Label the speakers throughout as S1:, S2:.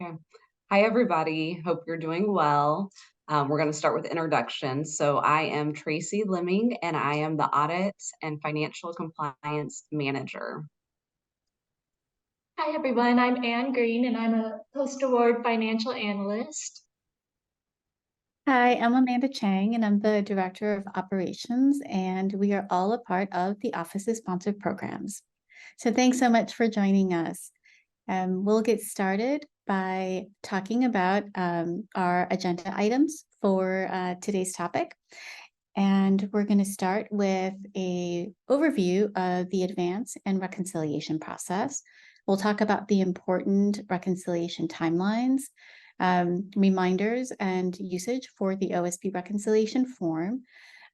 S1: Okay. Hi, everybody. Hope you're doing well. We're going to start with introductions. So I am Tracy Lemming, and I am the Audit and Financial Compliance Manager.
S2: Hi everyone, I'm Anne Green and I'm a post-award financial analyst.
S3: Hi, I'm Amanda Chang, and I'm the Director of Operations, and we are all a part of the Office's sponsored programs. So thanks so much for joining us. We'll get started by talking about our agenda items for today's topic. And we're going to start with an overview of the advance and reconciliation process. We'll talk about the important reconciliation timelines, reminders, and usage for the OSP reconciliation form.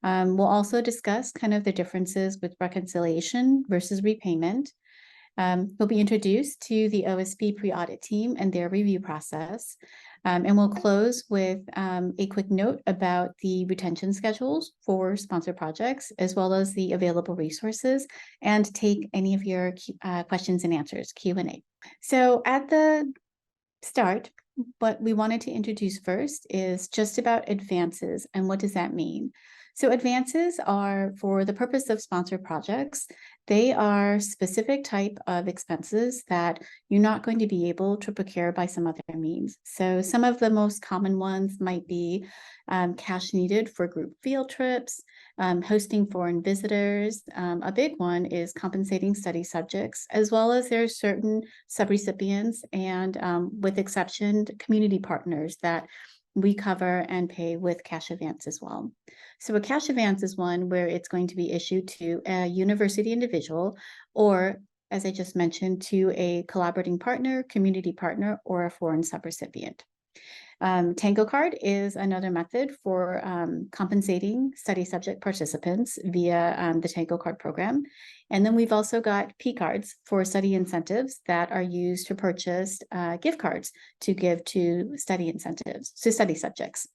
S3: We'll also discuss kind of the differences with reconciliation versus repayment. We'll be introduced to the OSP pre-audit team and their review process. And we'll close with a quick note about the retention schedules for sponsored projects, as well as the available resources, and take any of your questions and answers, Q&A. So at the start, what we wanted to introduce first is just about advances and what does that mean? So advances are, for the purpose of sponsored projects, they are specific type of expenses that you're not going to be able to procure by some other means. So some of the most common ones might be cash needed for group field trips, hosting foreign visitors. A big one is compensating study subjects, as well as there are certain subrecipients and with exception, community partners that we cover and pay with cash advance as well. So a cash advance is one where it's going to be issued to a university individual, or as I just mentioned, to a collaborating partner, community partner, or a foreign subrecipient. Tango card is another method for compensating study subject participants via the Tango card program. And then we've also got P cards for study incentives that are used to purchase gift cards to give to study incentives, to study subjects.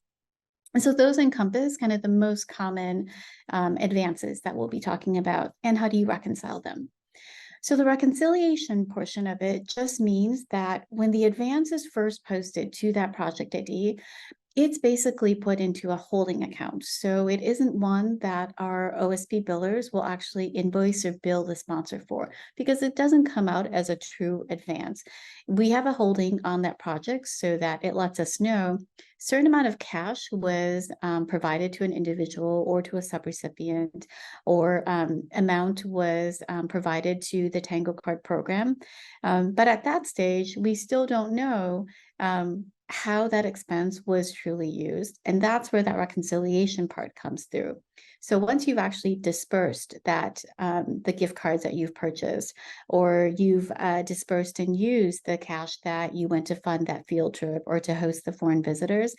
S3: And so those encompass kind of the most common advances that we'll be talking about, and how do you reconcile them? So the reconciliation portion of it just means that when the advance is first posted to that project ID, it's basically put into a holding account. So it isn't one that our OSP billers will actually invoice or bill the sponsor for, because it doesn't come out as a true advance. We have a holding on that project so that it lets us know a certain amount of cash was provided to an individual or to a subrecipient, or amount was provided to the Tango Card program. But at that stage, we still don't know how that expense was truly used. And that's where that reconciliation part comes through. So once you've actually dispersed that, the gift cards that you've purchased, or you've dispersed and used the cash that you went to fund that field trip, or to host the foreign visitors,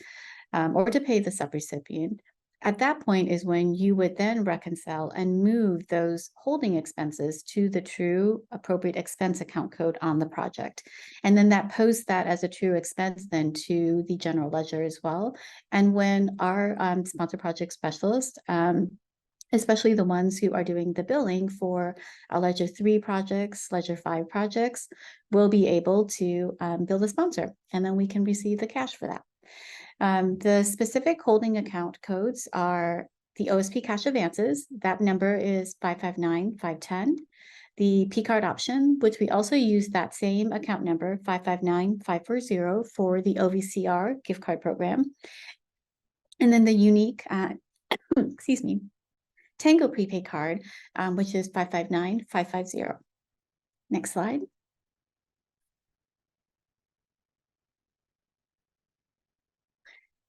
S3: or to pay the subrecipient, at that point is when you would then reconcile and move those holding expenses to the true appropriate expense account code on the project. And then that posts that as a true expense then to the general ledger as well. And when our sponsor project specialist, especially the ones who are doing the billing for our Ledger 3 projects, Ledger 5 projects, will be able to bill the sponsor, and then we can receive the cash for that. The specific holding account codes are the OSP cash advances. That number is 559510. The P card option, which we also use that same account number, 559540, for the OVCR gift card program. And then the unique, excuse me, Tango prepaid card, which is 559550. Next slide.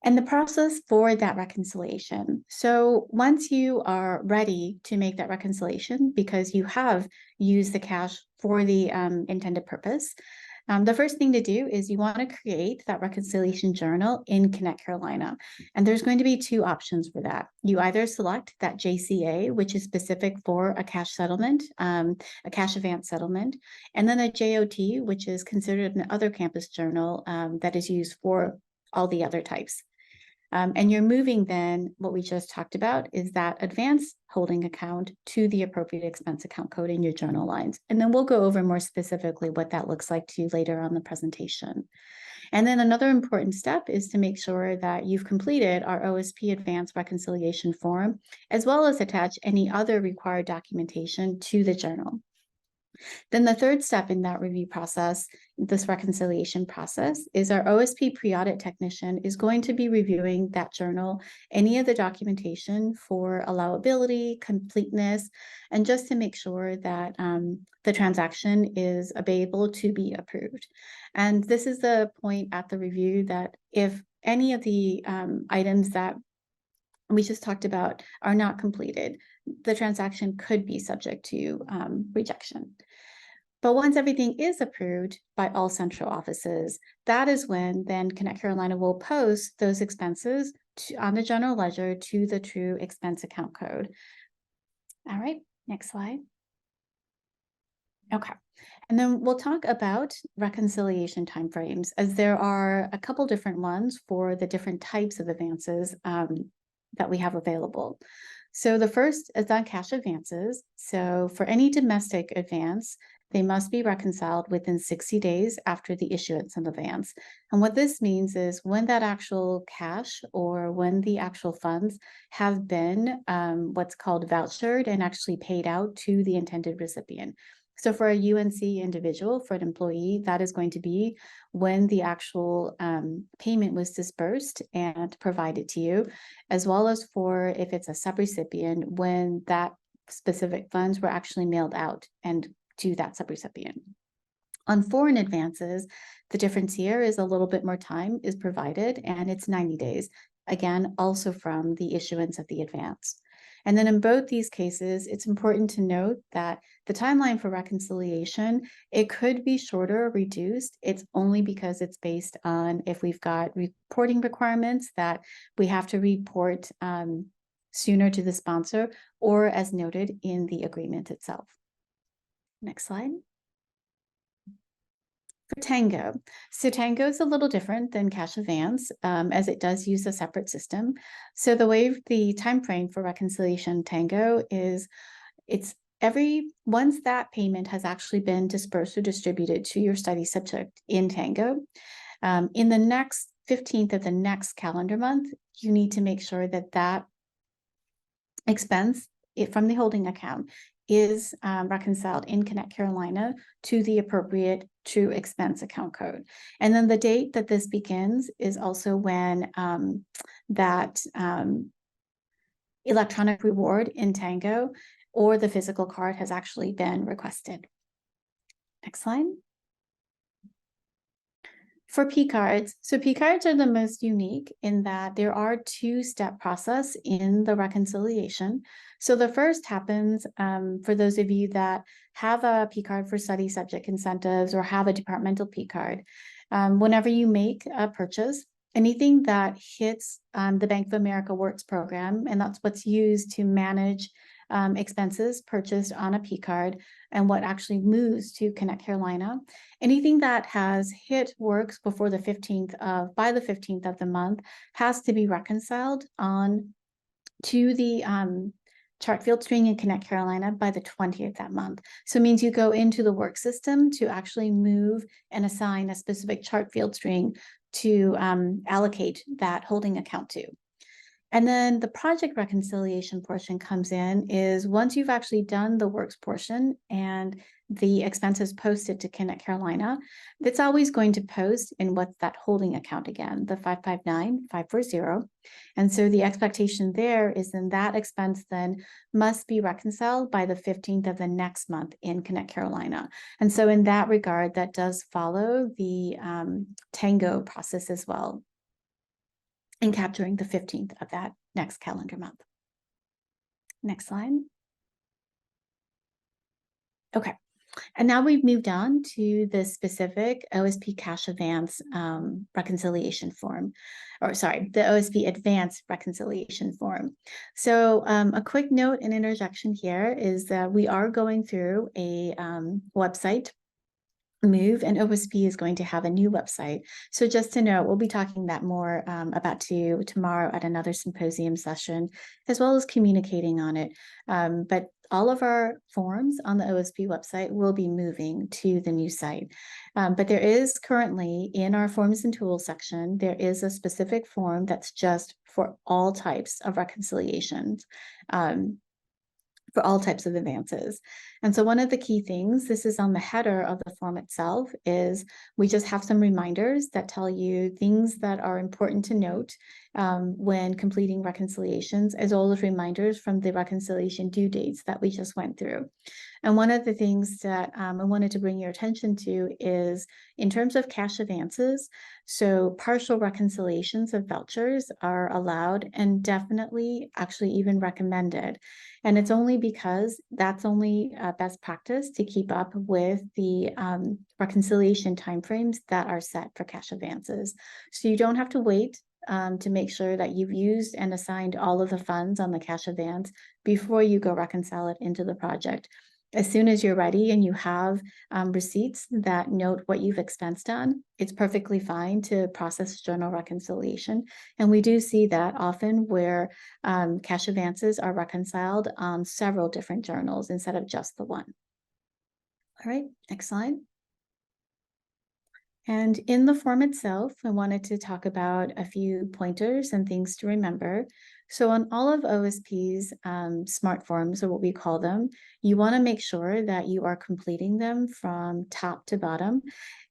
S3: And the process for that reconciliation. So once you are ready to make that reconciliation, because you have used the cash for the intended purpose, the first thing to do is you want to create that reconciliation journal in Connect Carolina. And there's going to be two options for that. You either select that JCA, which is specific for a cash settlement, a cash advance settlement, and then a JOT, which is considered an other campus journal that is used for all the other types. And you're moving then, what we just talked about is that advance holding account to the appropriate expense account code in your journal lines. And then we'll go over more specifically what that looks like to you later on the presentation. And then another important step is to make sure that you've completed our OSP Advanced Reconciliation Form, as well as attach any other required documentation to the journal. Then the third step in that review process, this reconciliation process, is our OSP pre-audit technician is going to be reviewing that journal, any of the documentation for allowability, completeness, and just to make sure that the transaction is able to be approved. And this is the point at the review that if any of the items that we just talked about are not completed, the transaction could be subject to rejection. But once everything is approved by all central offices, that is when then Connect Carolina will post those expenses on the general ledger to the true expense account code. All right, next slide. Okay, and then we'll talk about reconciliation timeframes, as there are a couple different ones for the different types of advances that we have available. So the first is on cash advances. So for any domestic advance, they must be reconciled within 60 days after the issuance of the advance. And what this means is when that actual cash or when the actual funds have been what's called vouchered and actually paid out to the intended recipient. So for a UNC individual, for an employee, that is going to be when the actual payment was dispersed and provided to you, as well as for if it's a subrecipient, when that specific funds were actually mailed out and to that subrecipient. On foreign advances, the difference here is a little bit more time is provided, and it's 90 days, again, also from the issuance of the advance. And then in both these cases, it's important to note that the timeline for reconciliation, it could be shorter or reduced. It's only because it's based on if we've got reporting requirements that we have to report sooner to the sponsor, or as noted in the agreement itself. Next slide. For Tango. So Tango is a little different than cash advance, as it does use a separate system. So the way the time frame for reconciliation Tango is, it's once that payment has actually been dispersed or distributed to your study subject in Tango, in the next 15th of the next calendar month, you need to make sure that that expense from the holding account is reconciled in Connect Carolina to the appropriate true expense account code. And then the date that this begins is also when that electronic reward in Tango or the physical card has actually been requested. Next slide. For P cards, so P cards are the most unique in that there are two-step process in the reconciliation. So the first happens for those of you that have a P card for study subject incentives or have a departmental P card. Whenever you make a purchase, anything that hits the Bank of America Works program, and that's what's used to manage expenses purchased on a P card and what actually moves to Connect Carolina. Anything that has hit Works before the 15th by the 15th of the month has to be reconciled on to the chart field string in Connect Carolina by the 20th that month. So it means you go into the work system to actually move and assign a specific chart field string to allocate that holding account to. And then the project reconciliation portion comes in is once you've actually done the works portion and the expenses posted to Connect Carolina, it's always going to post in what's that holding account again, the 559540. And so the expectation there is then that expense then must be reconciled by the 15th of the next month in Connect Carolina. And so in that regard, that does follow the Tango process as well, and capturing the 15th of that next calendar month. Next slide. Okay, and now we've moved on to the specific OSP cash advance reconciliation form, or sorry, the OSP advanced reconciliation form. So a quick note and interjection here is that we are going through a website move, and OSP is going to have a new website. So just to know, we'll be talking that more about tomorrow at another symposium session, as well as communicating on it. But all of our forms on the OSP website will be moving to the new site. But there is currently in our forms and tools section, there is a specific form that's just for all types of reconciliations. For all types of advances. And so one of the key things, this is on the header of the form itself, is we just have some reminders that tell you things that are important to note when completing reconciliations, as well as reminders from the reconciliation due dates that we just went through. And one of the things that I wanted to bring your attention to is in terms of cash advances, so partial reconciliations of vouchers are allowed and definitely actually even recommended. And it's only because that's only best practice to keep up with the reconciliation timeframes that are set for cash advances. So you don't have to wait to make sure that you've used and assigned all of the funds on the cash advance before you go reconcile it into the project. As soon as you're ready and you have receipts that note what you've expensed on, it's perfectly fine to process journal reconciliation. And we do see that often where cash advances are reconciled on several different journals instead of just the one. All right, next slide. And in the form itself, I wanted to talk about a few pointers and things to remember. So on all of OSP's smart forms, or what we call them, you want to make sure that you are completing them from top to bottom.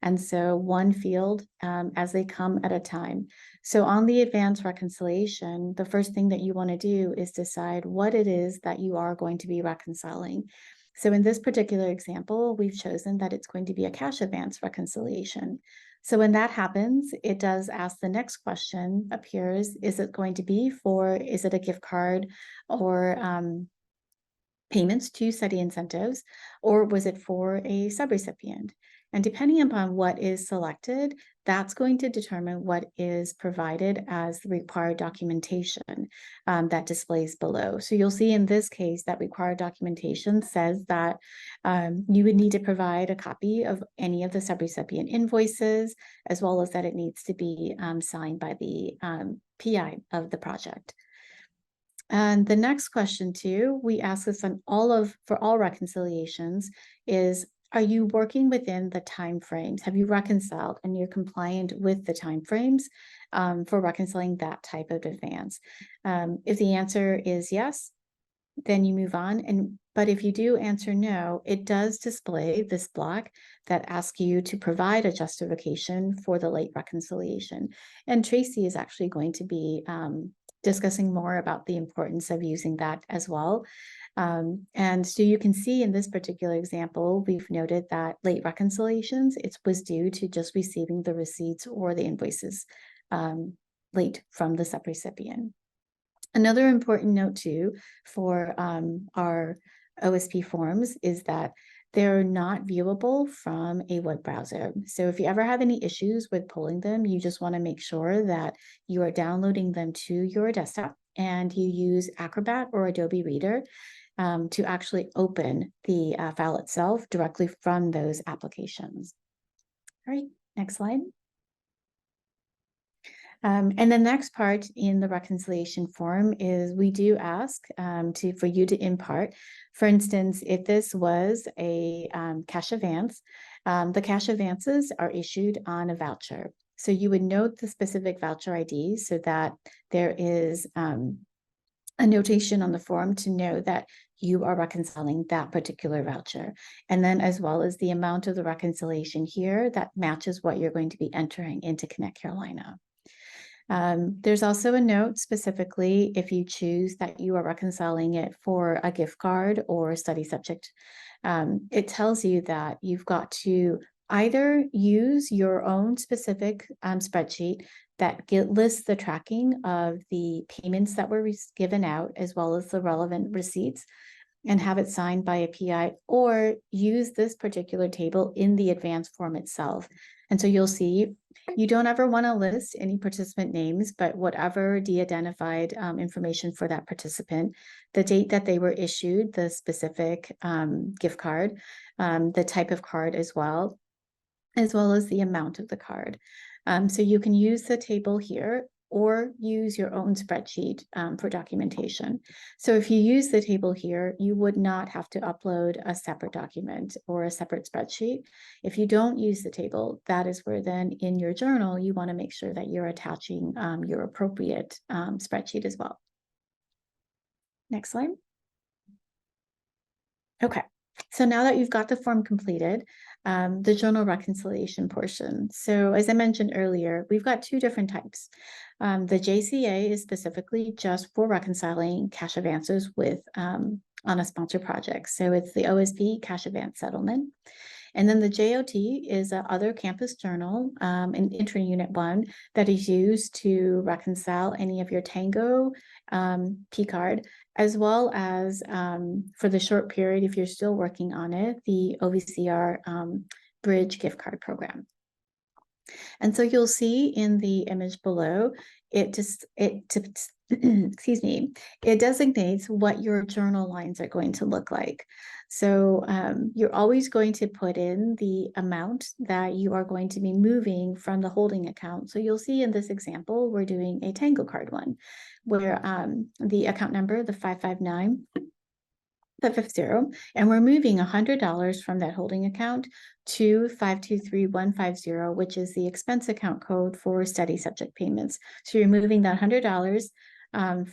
S3: And so one field as they come at a time. So on the advanced reconciliation, the first thing that you want to do is decide what it is that you are going to be reconciling. So in this particular example, we've chosen that it's going to be a cash advance reconciliation. So when that happens, it does ask the next question appears, is it going to be for, is it a gift card or payments to study incentives, or was it for a subrecipient? And depending upon what is selected, that's going to determine what is provided as the required documentation that displays below. So you'll see in this case that required documentation says that you would need to provide a copy of any of the subrecipient invoices, as well as that it needs to be signed by the PI of the project. And the next question too, we ask this on for all reconciliations is, are you working within the timeframes? Have you reconciled and you're compliant with the timeframes for reconciling that type of advance? If the answer is yes, then you move on. But if you do answer no, it does display this block that asks you to provide a justification for the late reconciliation. And Tracy is actually going to be discussing more about the importance of using that as well. And so you can see in this particular example, we've noted that late reconciliations, it was due to just receiving the receipts or the invoices late from the subrecipient. Another important note too for our OSP forms is that they're not viewable from a web browser. So if you ever have any issues with pulling them, you just want to make sure that you are downloading them to your desktop and you use Acrobat or Adobe Reader to actually open the file itself directly from those applications. All right, next slide. And the next part in the reconciliation form is we do ask for you to impart. For instance, if this was a cash advance, the cash advances are issued on a voucher. So you would note the specific voucher ID so that there is a notation on the form to know that you are reconciling that particular voucher. And then as well as the amount of the reconciliation here that matches what you're going to be entering into Connect Carolina. There's also a note specifically if you choose that you are reconciling it for a gift card or a study subject. It tells you that you've got to either use your own specific spreadsheet that lists the tracking of the payments that were given out, as well as the relevant receipts, and have it signed by a PI, or use this particular table in the advanced form itself. And so you'll see you don't ever want to list any participant names, but whatever de-identified information for that participant, the date that they were issued, the specific gift card, the type of card as well, as well as the amount of the card. So you can use the table here or use your own spreadsheet for documentation. So if you use the table here, you would not have to upload a separate document or a separate spreadsheet. If you don't use the table, that is where then in your journal, you want to make sure that you're attaching your appropriate spreadsheet as well. Next slide. Okay, so now that you've got the form completed, the journal reconciliation portion. So as I mentioned earlier, we've got two different types. The JCA is specifically just for reconciling cash advances with on a sponsored project. So it's the OSP cash advance settlement. And then the JOT is a other campus journal, an inter-unit one that is used to reconcile any of your Tango P card, as well as for the short period, if you're still working on it, the OVCR Bridge gift card program. And so you'll see in the image below, excuse me, it designates what your journal lines are going to look like. So you're always going to put in the amount that you are going to be moving from the holding account. So you'll see in this example, we're doing a Tango card one, where the account number, the 559, 550, and we're moving $100 from that holding account to 523150, which is the expense account code for study subject payments. So you're moving that $100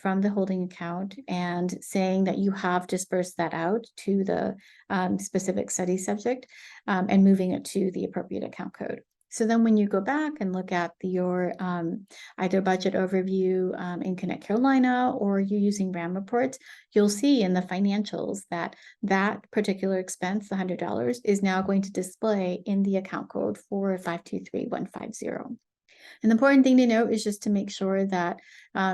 S3: from the holding account and saying that you have dispersed that out to the specific study subject and moving it to the appropriate account code. So then when you go back and look at your either budget overview in Connect Carolina or you're using RAM reports, you'll see in the financials that that particular expense, the $100, is now going to display in the account code for 523150. An important thing to note is just to make sure that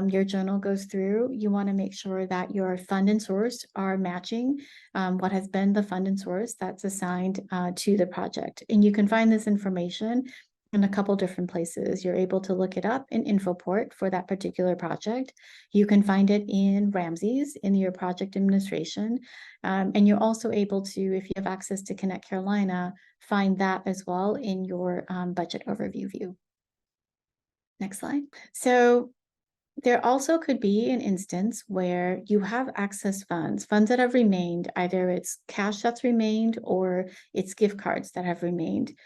S3: your journal goes through. You want to make sure that your fund and source are matching what has been the fund and source that's assigned to the project. And you can find this information in a couple different places. You're able to look it up in Infoport for that particular project. You can find it in Ramsey's in your project administration. And you're also able to, if you have access to Connect Carolina, find that as well in your budget overview view. Next slide. So there also could be an instance where you have excess funds that have remained, either it's cash that's remained or it's gift cards that have remained.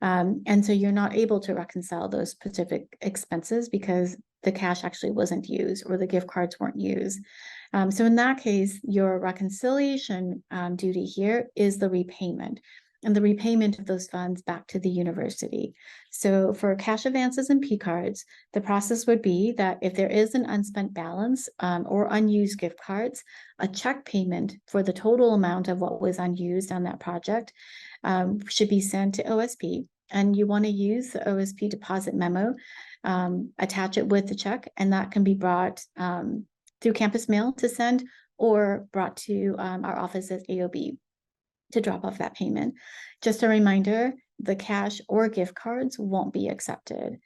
S3: And so you're not able to reconcile those specific expenses because the cash actually wasn't used or the gift cards weren't used. So in that case, your reconciliation duty here is the repayment and the repayment of those funds back to the university. So for cash advances and P cards, the process would be that if there is an unspent balance or unused gift cards, a check payment for the total amount of what was unused on that project should be sent to OSP. And you want to use the OSP deposit memo, attach it with the check, and that can be brought through campus mail to send or brought to our office at AOB to drop off that payment. Just a reminder, the cash or gift cards won't be accepted.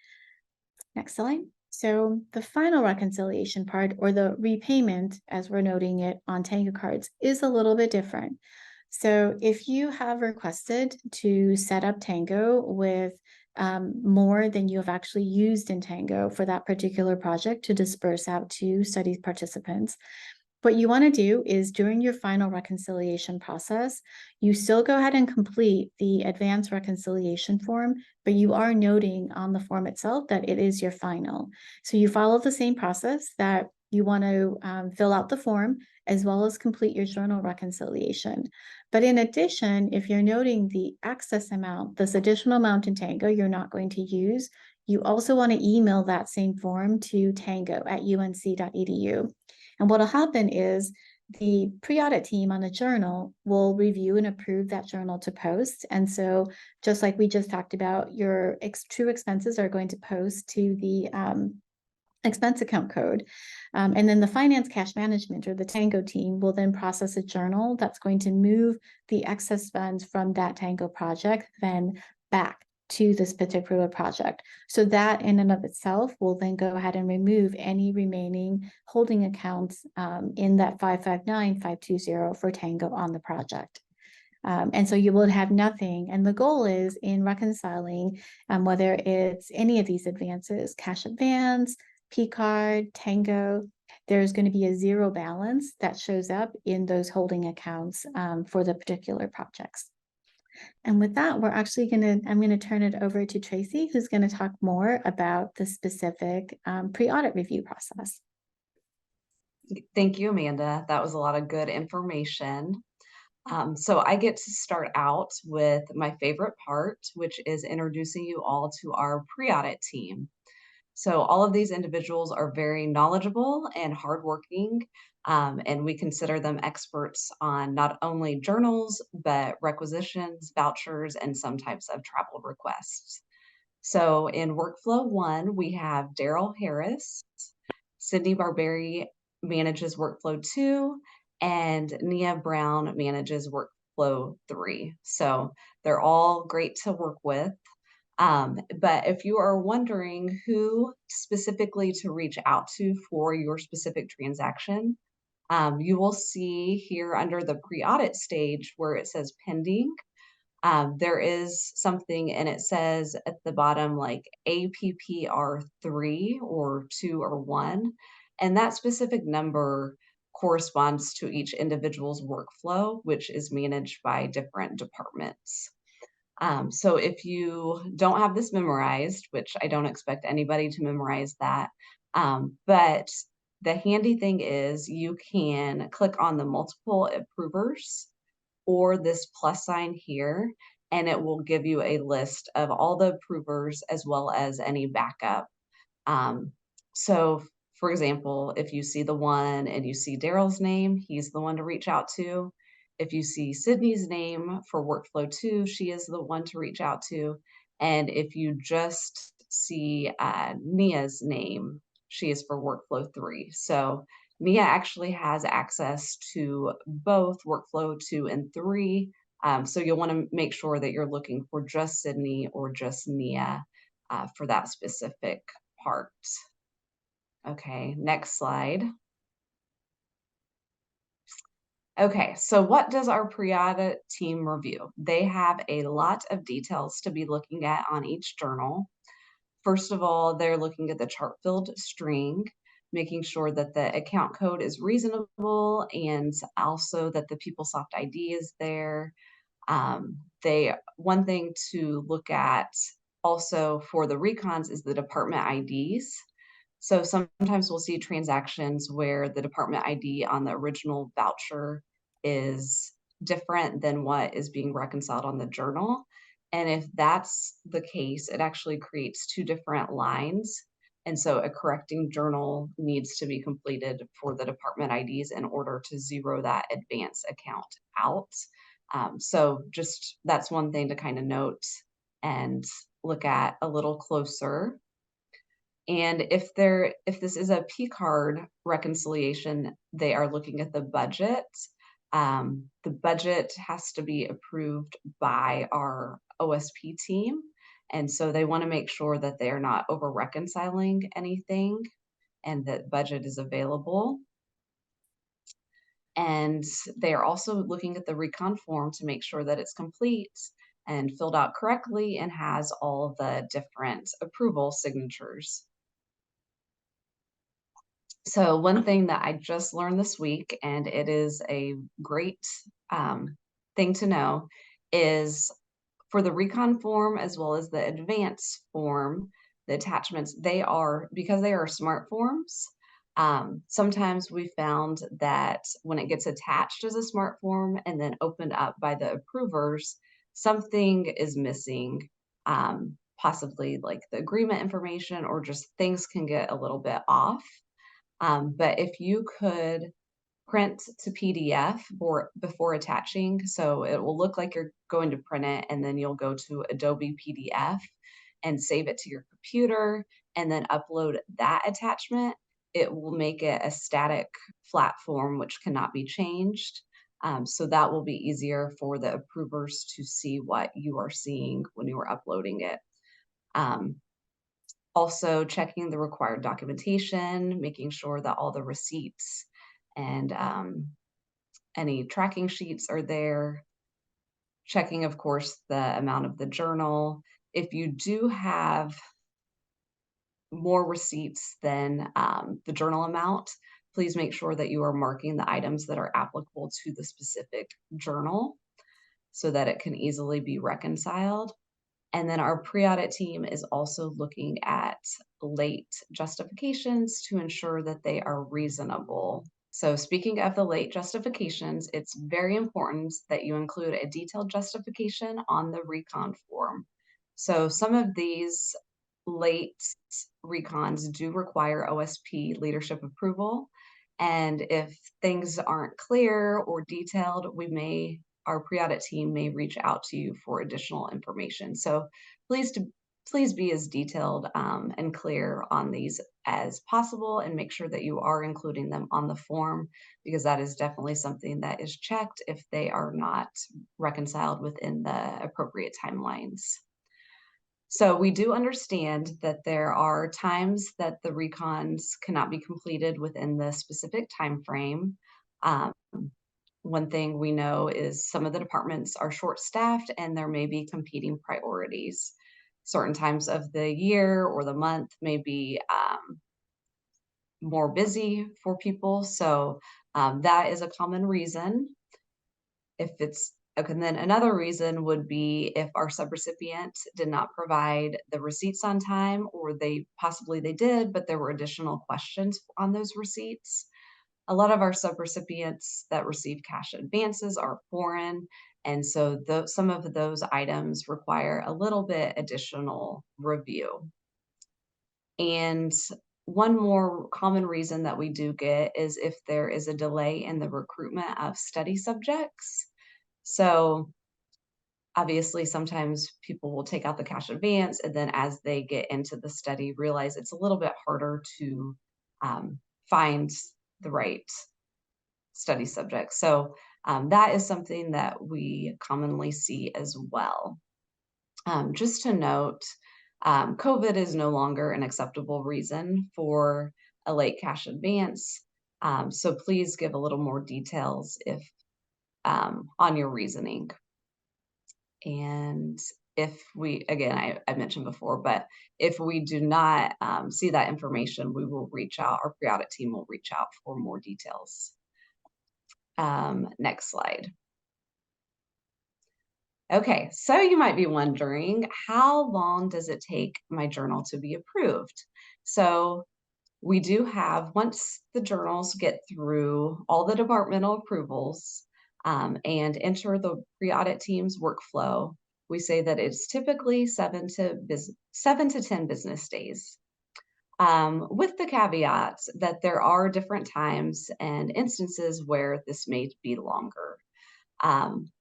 S3: Next slide. So the final reconciliation part, or the repayment, as we're noting it on Tango cards, is a little bit different. So if you have requested to set up Tango with more than you have actually used in Tango for that particular project to disperse out to study participants, what you want to do is during your final reconciliation process, you still go ahead and complete the advanced reconciliation form, but you are noting on the form itself that it is your final. So you follow the same process that you want to fill out the form as well as complete your journal reconciliation. But in addition, if you're noting the excess amount, this additional amount in Tango you're not going to use, you also want to email that same form to tango@unc.edu. And what'll happen is the pre-audit team on the journal will review and approve that journal to post. And so just like we just talked about, your true expenses are going to post to the expense account code. And then the finance cash management or the Tango team will then process a journal that's going to move the excess funds from that Tango project then back to this particular project. So that in and of itself will then go ahead and remove any remaining holding accounts in that 559520 for Tango on the project. And so you will have nothing. And the goal is in reconciling, whether it's any of these advances, cash advance, P card, Tango, there's going to be a zero balance that shows up in those holding accounts for the particular projects. And with that, I'm going to turn it over to Tracy, who's going to talk more about the specific pre-audit review process.
S1: Thank you, Amanda. That was a lot of good information. So I get to start out with my favorite part, which is introducing you all to our pre-audit team. So all of these individuals are very knowledgeable and hardworking, and we consider them experts on not only journals, but requisitions, vouchers, and some types of travel requests. So in workflow 1, we have Daryl Harris, Sydney Barberi manages workflow 2, and Nia Brown manages workflow 3. So they're all great to work with. But if you are wondering who specifically to reach out to for your specific transaction, you will see here under the pre-audit stage where it says pending, there is something and it says at the bottom like APPR3 or 2 or 1, and that specific number corresponds to each individual's workflow, which is managed by different departments. So if you don't have this memorized, which I don't expect anybody to memorize that, but the handy thing is you can click on the multiple approvers or this plus sign here, and it will give you a list of all the approvers as well as any backup. So for example, if you see the 1 and you see Daryl's name, he's the one to reach out to. If you see Sydney's name for workflow 2, she is the one to reach out to. And if you just see Nia's name, she is for workflow 3. So Nia actually has access to both workflow 2 and 3. So you'll want to make sure that you're looking for just Sydney or just Nia for that specific part. Okay, next slide. Okay, so what does our pre-audit team review? They have a lot of details to be looking at on each journal. First of all, they're looking at the chart filled string, making sure that the account code is reasonable and also that the PeopleSoft ID is there. One thing to look at also for the recons is the department IDs. So sometimes we'll see transactions where the department ID on the original voucher is different than what is being reconciled on the journal. And if that's the case, it actually creates 2 different lines. And so a correcting journal needs to be completed for the department IDs in order to zero that advance account out. So just that's one thing to kind of note and look at a little closer. And if this is a P card reconciliation, they are looking at the budget. The budget has to be approved by our OSP team. And so they want to make sure that they are not over reconciling anything and that budget is available. And they are also looking at the recon form to make sure that it's complete and filled out correctly and has all the different approval signatures. So one thing that I just learned this week, and it is a great thing to know, is for the recon form as well as the advance form, the attachments, because they are smart forms, sometimes we found that when it gets attached as a smart form and then opened up by the approvers, something is missing, possibly like the agreement information or just things can get a little bit off. But if you could print to PDF before attaching, so it will look like you're going to print it and then you'll go to Adobe PDF and save it to your computer and then upload that attachment, it will make it a static flat form which cannot be changed. So that will be easier for the approvers to see what you are seeing when you are uploading it. Also checking the required documentation, making sure that all the receipts and any tracking sheets are there. checking, of course, the amount of the journal. If you do have more receipts than the journal amount, please make sure that you are marking the items that are applicable to the specific journal so that it can easily be reconciled. And then our pre-audit team is also looking at late justifications to ensure that they are reasonable. So speaking of the late justifications, it's very important that you include a detailed justification on the recon form. So some of these late recons do require OSP leadership approval. And if things aren't clear or detailed, our pre-audit team may reach out to you for additional information. So please be as detailed and clear on these as possible, and make sure that you are including them on the form, because that is definitely something that is checked if they are not reconciled within the appropriate timelines. So we do understand that there are times that the recons cannot be completed within the specific time frame. One thing we know is some of the departments are short-staffed and there may be competing priorities. Certain times of the year or the month may be more busy for people. So that is a common reason. And then another reason would be if our subrecipient did not provide the receipts on time, or they did, but there were additional questions on those receipts. A lot of our subrecipients that receive cash advances are foreign, and so some of those items require a little bit additional review. And one more common reason that we do get is if there is a delay in the recruitment of study subjects. So obviously, sometimes people will take out the cash advance, and then as they get into the study, realize it's a little bit harder to find the right study subjects. So that is something that we commonly see as well. Just to note, COVID is no longer an acceptable reason for a late cash advance. So please give a little more details if on your reasoning. And if we, again, I mentioned before, but if we do not see that information, we will reach out, our pre-audit team will reach out for more details. Next slide. Okay, so you might be wondering, how long does it take my journal to be approved? So we do have, once the journals get through all the departmental approvals and enter the pre-audit team's workflow, we say that it's typically 7 to 10 business days. With the caveat that there are different times and instances where this may be longer.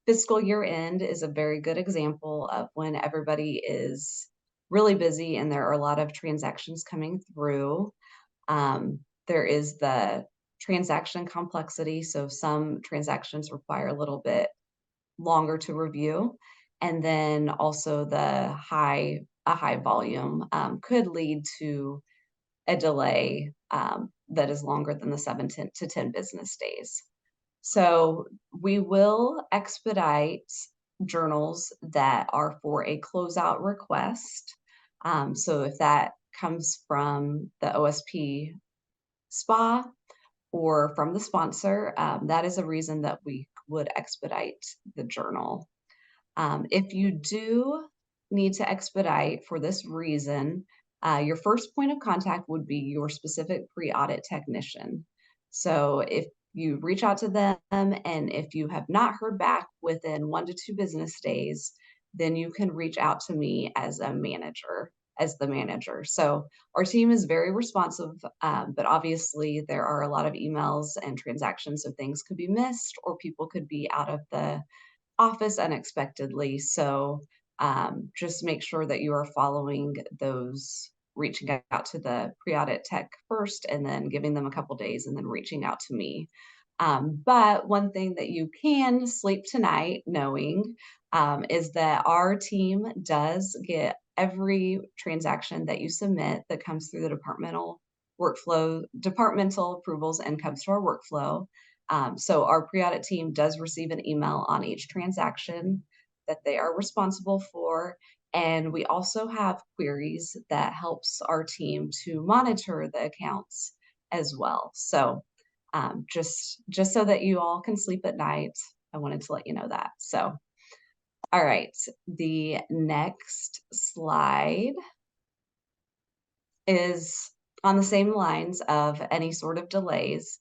S1: Fiscal year end is a very good example of when everybody is really busy and there are a lot of transactions coming through. There is the transaction complexity, so some transactions require a little bit longer to review. And then also a high volume could lead to a delay that is longer than the 7 to 10 business days. So we will expedite journals that are for a closeout request. So if that comes from the OSP SPA or from the sponsor, that is a reason that we would expedite the journal. If you do need to expedite for this reason, your first point of contact would be your specific pre-audit technician. So if you reach out to them and if you have not heard back within 1 to 2 business days, then you can reach out to me as the manager. So our team is very responsive, but obviously there are a lot of emails and transactions, so things could be missed or people could be out of the office unexpectedly. So just make sure that you are following those, reaching out to the pre-audit tech first and then giving them a couple days and then reaching out to me. But one thing that you can sleep tonight knowing is that our team does get every transaction that you submit that comes through the departmental approvals and comes to our workflow. So our pre-audit team does receive an email on each transaction that they are responsible for. And we also have queries that helps our team to monitor the accounts as well. So just so that you all can sleep at night, I wanted to let you know that. So, all right, the next slide is on the same lines of any sort of delays.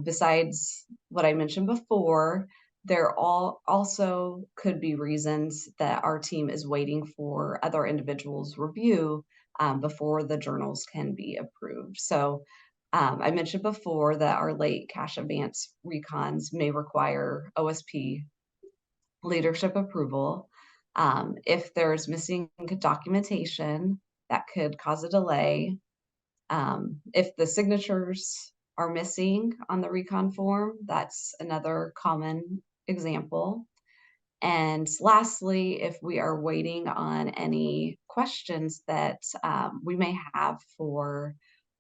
S1: Besides what I mentioned before, there all also could be reasons that our team is waiting for other individuals' review before the journals can be approved. So I mentioned before that our late cash advance recons may require OSP leadership approval. If there's missing documentation, that could cause a delay. If the signatures are missing on the recon form, that's another common example. And lastly, if we are waiting on any questions that we may have for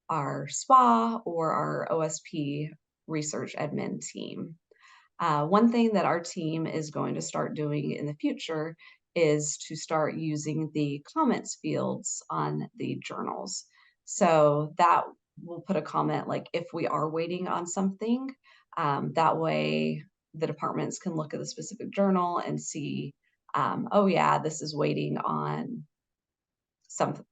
S1: our SPA or our OSP research admin team. One thing that our team is going to start doing in the future is to start using the comments fields on the journals. So that will put a comment like if we are waiting on something, that way the departments can look at the specific journal and see, oh yeah, this is waiting on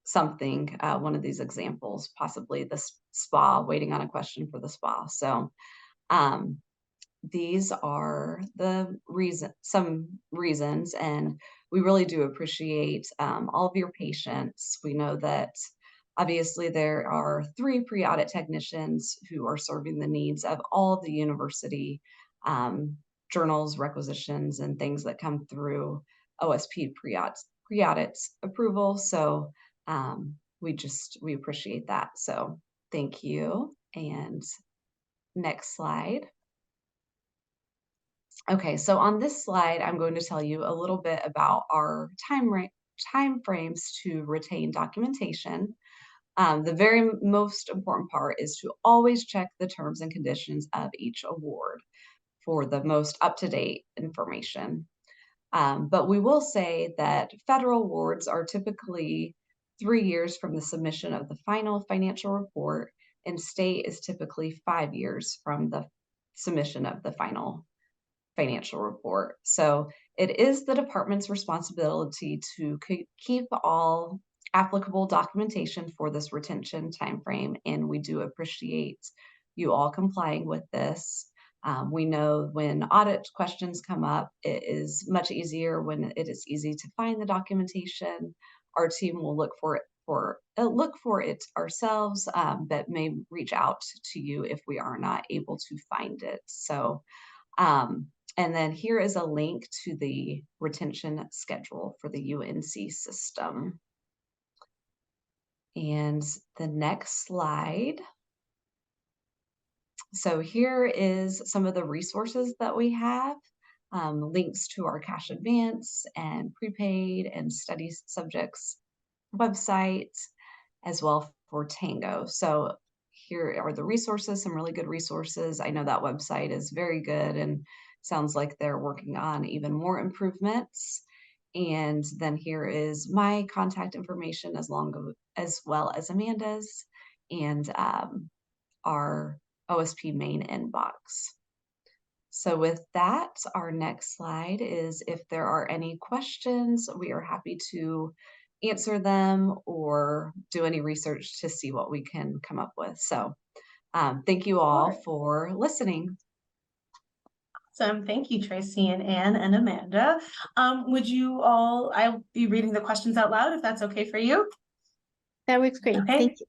S1: something, one of these examples, possibly the SPA, waiting on a question for the SPA. So um, these are some reasons, and we really do appreciate all of your patience. We know that obviously there are 3 pre-audit technicians who are serving the needs of all of the university journals, requisitions, and things that come through OSP pre-audit approval. So we appreciate that. So thank you. And next slide. Okay, so on this slide, I'm going to tell you a little bit about our time frames to retain documentation. The very most important part is to always check the terms and conditions of each award for the most up-to-date information. But we will say that federal awards are typically 3 years from the submission of the final financial report, and state is typically 5 years from the submission of the final financial report. So it is the department's responsibility to keep all applicable documentation for this retention timeframe, and we do appreciate you all complying with this. We know when audit questions come up, it is much easier when it is easy to find the documentation. Our team will look for it ourselves, but may reach out to you if we are not able to find it. So and then here is a link to the retention schedule for the UNC system. And the next slide. So here is some of the resources that we have, links to our cash advance and prepaid and study subjects websites, as well for Tango. So here are the resources, some really good resources. I know that website is very good and sounds like they're working on even more improvements. And then here is my contact information as well as Amanda's and our OSP main inbox. So with that, our next slide is if there are any questions, we are happy to answer them or do any research to see what we can come up with. So thank you all for listening.
S4: Awesome. Thank you, Tracy and Anne and Amanda. Would you all, I'll be reading the questions out loud if that's okay for you.
S3: That works great.
S4: Okay.
S3: Thank you.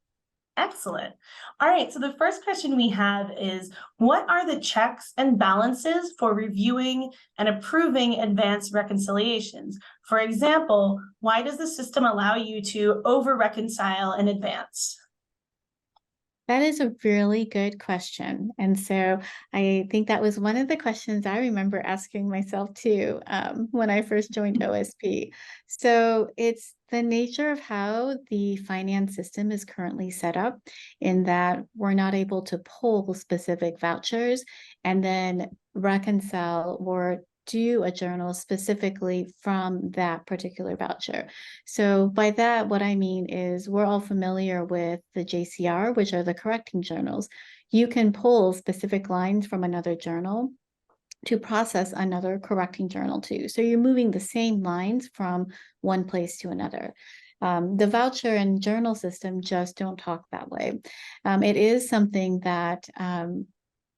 S4: Excellent. All right. So the first question we have is, what are the checks and balances for reviewing and approving advanced reconciliations? For example, why does the system allow you to over-reconcile in advance?
S3: That is a really good question. And so I think that was one of the questions I remember asking myself too, when I first joined OSP. So it's the nature of how the finance system is currently set up, in that we're not able to pull specific vouchers and then reconcile or do a journal specifically from that particular voucher. So by that, what I mean is we're all familiar with the JCR, which are the correcting journals. You can pull specific lines from another journal to process another correcting journal too. So you're moving the same lines from one place to another. The voucher and journal system just don't talk that way. It is something that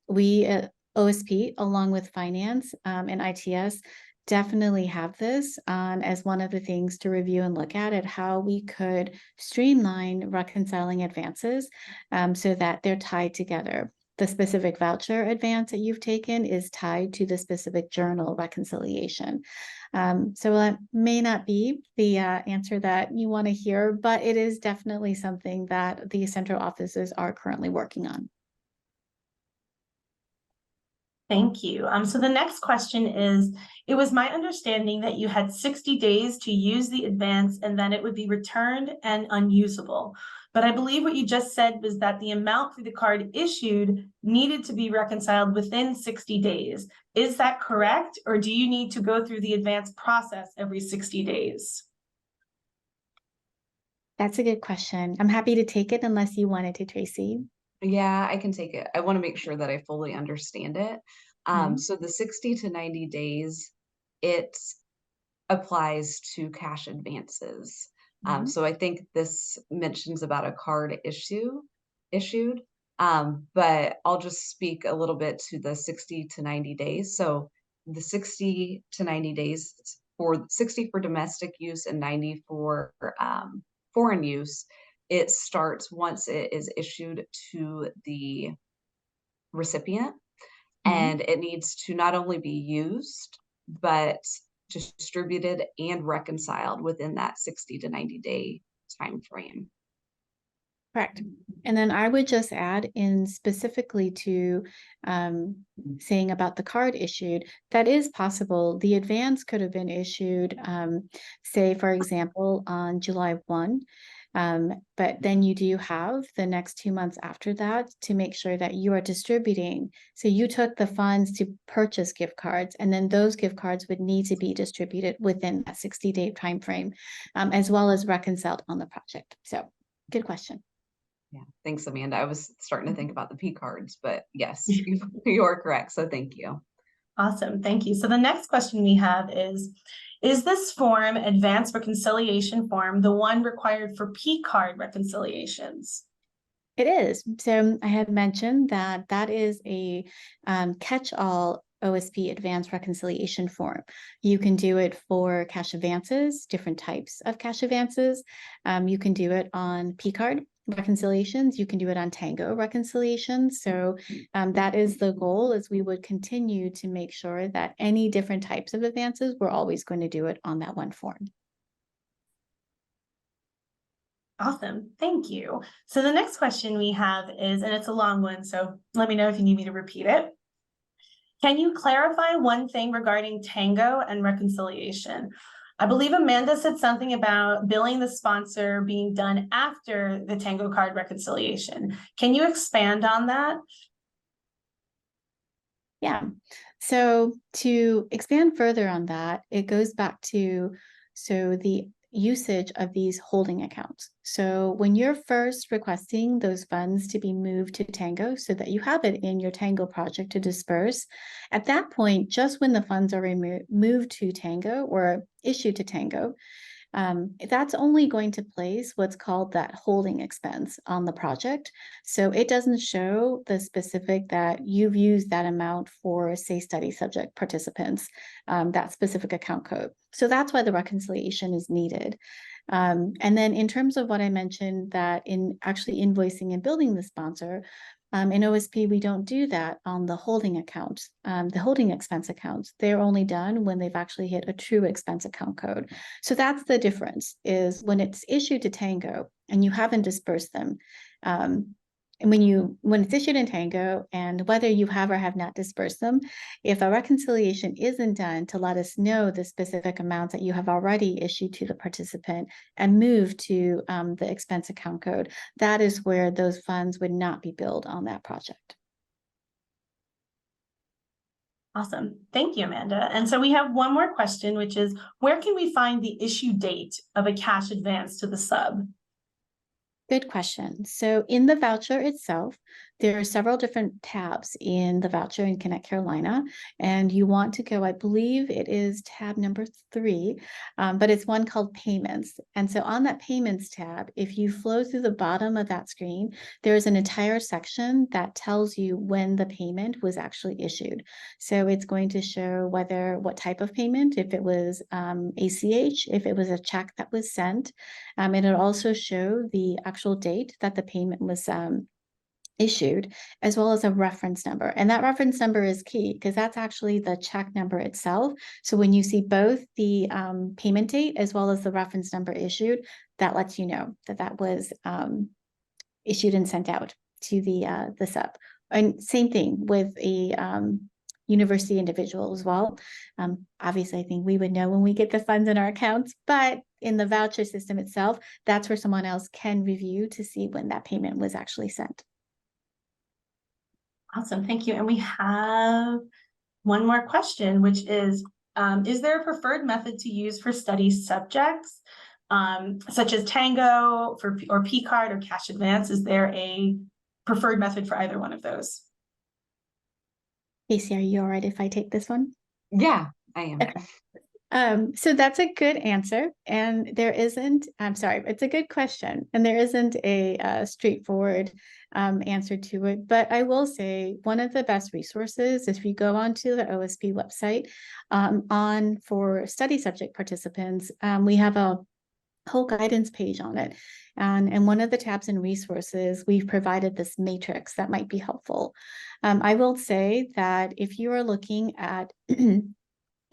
S3: we at OSP, along with finance and ITS, definitely have this as one of the things to review and look at how we could streamline reconciling advances so that they're tied together. The specific voucher advance that you've taken is tied to the specific journal reconciliation. So that may not be the answer that you want to hear, but it is definitely something that the central offices are currently working on.
S4: Thank you. So the next question is, it was my understanding that you had 60 days to use the advance and then it would be returned and unusable. But I believe what you just said was that the amount for the card issued needed to be reconciled within 60 days. Is that correct? Or do you need to go through the advance process every 60 days?
S3: That's a good question. I'm happy to take it unless you wanted to, Tracy.
S1: Yeah, I can take it. I want to make sure that I fully understand it. So the 60 to 90 days, it applies to cash advances. So I think this mentions about a card issued, but I'll just speak a little bit to the 60 to 90 days. So the 60 to 90 days for 60 for domestic use and 90 for foreign use. It starts once it is issued to the recipient, and it needs to not only be used, but distributed and reconciled within that 60 to 90 day time frame.
S3: Correct. And then I would just add in specifically to saying about the card issued, that is possible. The advance could have been issued, say, for example, on July 1. But then you do have the next 2 months after that to make sure that you are distributing. So you took the funds to purchase gift cards, and then those gift cards would need to be distributed within that 60-day time frame, as well as reconciled on the project. So good question.
S1: Yeah, thanks, Amanda. I was starting to think about the P cards, but yes, you are correct. So thank you.
S4: Awesome, thank you. So the next question we have is this form, advanced reconciliation form, the one required for P card reconciliations?
S3: It is. So I had mentioned that that is a catch-all OSP advanced reconciliation form. You can do it for cash advances, different types of cash advances. You can do it on P card reconciliations. You can do it on Tango reconciliations. So that is the goal, is we would continue to make sure that any different types of advances, we're always going to do it on that one form.
S4: Awesome, thank you. So the next question we have is, and it's a long one, so let me know if you need me to repeat it. Can you clarify one thing regarding Tango and reconciliation? I believe Amanda said something about billing the sponsor being done after the Tango card reconciliation. Can you expand on that?
S3: Yeah. So to expand further on that, it goes back to the usage of these holding accounts. So when you're first requesting those funds to be moved to Tango so that you have it in your Tango project to disperse, at that point, just when the funds are moved to Tango or issued to Tango, that's only going to place what's called that holding expense on the project. So it doesn't show the specific that you've used that amount for, say, study subject participants, that specific account code. So that's why the reconciliation is needed. And then in terms of what I mentioned, that in actually invoicing and building the sponsor, in OSP, we don't do that on the holding account, the holding expense accounts. They're only done when they've actually hit a true expense account code. So that's the difference, is when it's issued to Tango and you haven't dispersed them, and when it's issued in Tango, and whether you have or have not dispersed them, if a reconciliation isn't done to let us know the specific amounts that you have already issued to the participant and moved to the expense account code, that is where those funds would not be billed on that project.
S4: Awesome. Thank you, Amanda. And so we have one more question, which is, where can we find the issue date of a cash advance to the sub?
S3: Good question. So in the voucher itself, there are several different tabs in the voucher in Connect Carolina, and you want to go, I believe it is tab number 3, but it's one called Payments. And so on that Payments tab, if you flow through the bottom of that screen, there's an entire section that tells you when the payment was actually issued. So it's going to show what type of payment, if it was ACH, if it was a check that was sent. It'll also show the actual date that the payment was issued, as well as a reference number. And that reference number is key because that's actually the check number itself. So when you see both the payment date as well as the reference number issued, that lets you know that that was issued and sent out to the sub. And same thing with a university individual as well. Obviously, I think we would know when we get the funds in our accounts, but in the voucher system itself, that's where someone else can review to see when that payment was actually sent.
S4: Awesome, thank you. And we have one more question, which is there a preferred method to use for study subjects, such as Tango or P-card or cash advance? Is there a preferred method for either one of those?
S3: Casey, are you all right if I take this one?
S1: Yeah, I am.
S3: Okay. So that's a good answer, and it's a good question, and there isn't a straightforward answer to it, but I will say one of the best resources, if you go onto the OSP website for study subject participants, we have a whole guidance page on it. And one of the tabs and resources, we've provided this matrix that might be helpful. I will say that if you are looking at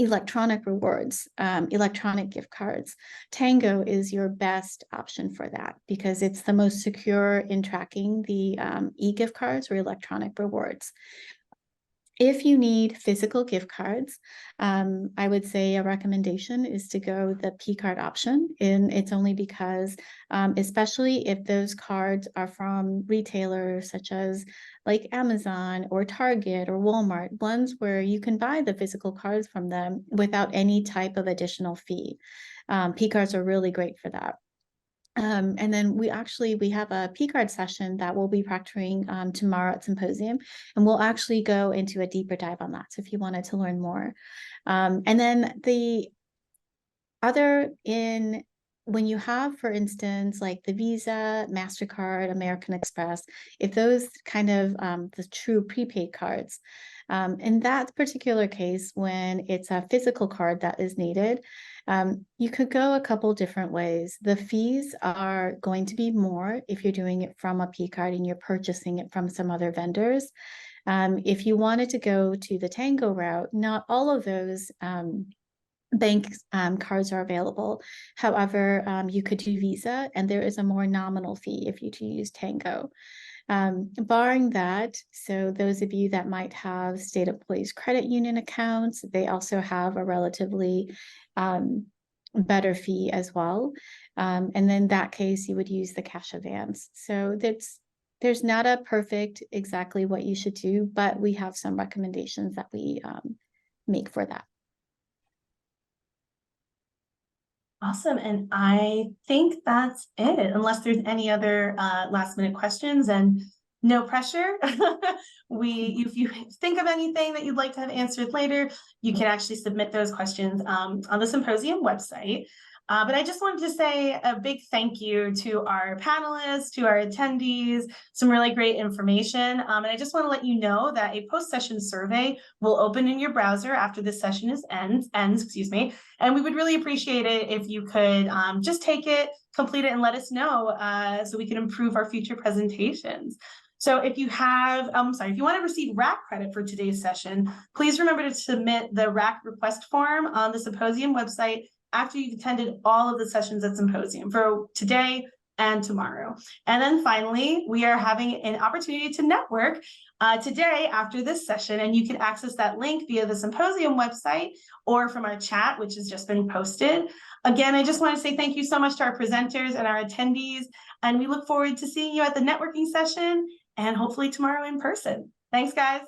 S3: electronic rewards, electronic gift cards, Tango is your best option for that because it's the most secure in tracking the e-gift cards or electronic rewards. If you need physical gift cards, I would say a recommendation is to go the P-card option. And it's only because, especially if those cards are from retailers such as like Amazon or Target or Walmart, ones where you can buy the physical cards from them without any type of additional fee. P-cards are really great for that. And then we have a P-card session that we'll be proctoring tomorrow at Symposium, and we'll actually go into a deeper dive on that. So if you wanted to learn more. And then when you have, for instance, like the Visa, MasterCard, American Express, if those kind of the true prepaid cards, in that particular case, when it's a physical card that is needed, you could go a couple different ways. The fees are going to be more if you're doing it from a P-card and you're purchasing it from some other vendors. If you wanted to go to the Tango route, not all of those bank cards are available. However, you could do Visa, and there is a more nominal fee if you use Tango. Barring that, so those of you that might have state employees credit union accounts, they also have a relatively better fee as well. And then in that case, you would use the cash advance. So there's not a perfect exactly what you should do, but we have some recommendations that we make for that.
S4: Awesome. And I think that's it, unless there's any other last minute questions, and no pressure. If you think of anything that you'd like to have answered later, you can actually submit those questions on the Symposium website. But I just wanted to say a big thank you to our panelists, to our attendees, some really great information. And I just want to let you know that a post-session survey will open in your browser after this session ends, and we would really appreciate it if you could just take it, complete it, and let us know so we can improve our future presentations. So if you want to receive RAC credit for today's session, please remember to submit the RAC request form on the Symposium website after you've attended all of the sessions at Symposium for today and tomorrow. And then finally, we are having an opportunity to network today after this session, and you can access that link via the Symposium website or from our chat, which has just been posted. Again, I just want to say thank you so much to our presenters and our attendees, and we look forward to seeing you at the networking session and hopefully tomorrow in person. Thanks, guys.